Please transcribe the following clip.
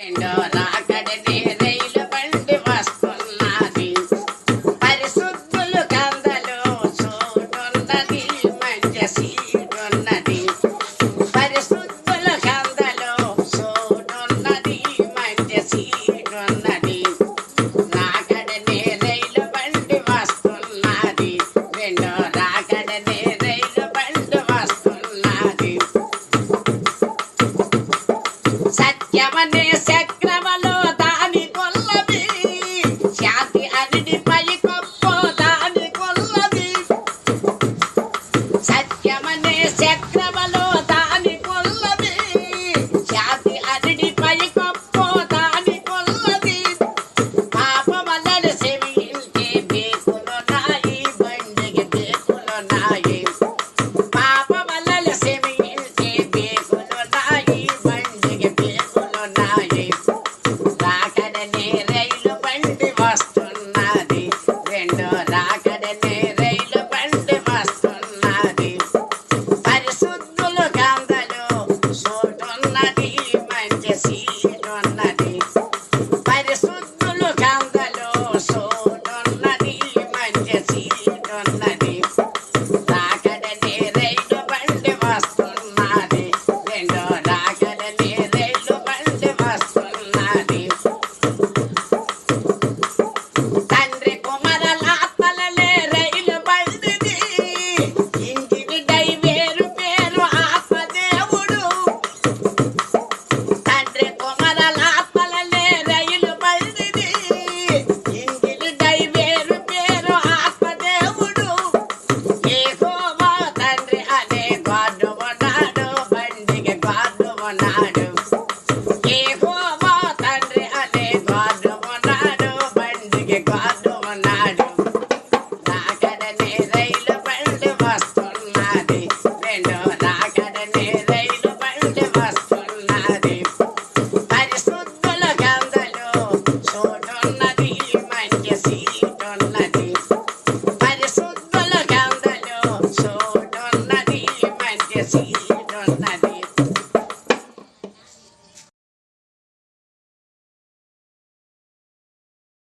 రెండో రాకడనే రైలు బండి వస్తున్నది, పరిశుద్ధులు కందలు చూడున్నది, మంచి సీడున్నది. పరిశుద్ధుల కందలు చూడున్నది, మంచి సీడున్నది. రాకడనే రైలు బండి వస్తున్నది, రెండో రాకడనే రైలు బండి వస్తున్నది. సత్యమనే చక్ర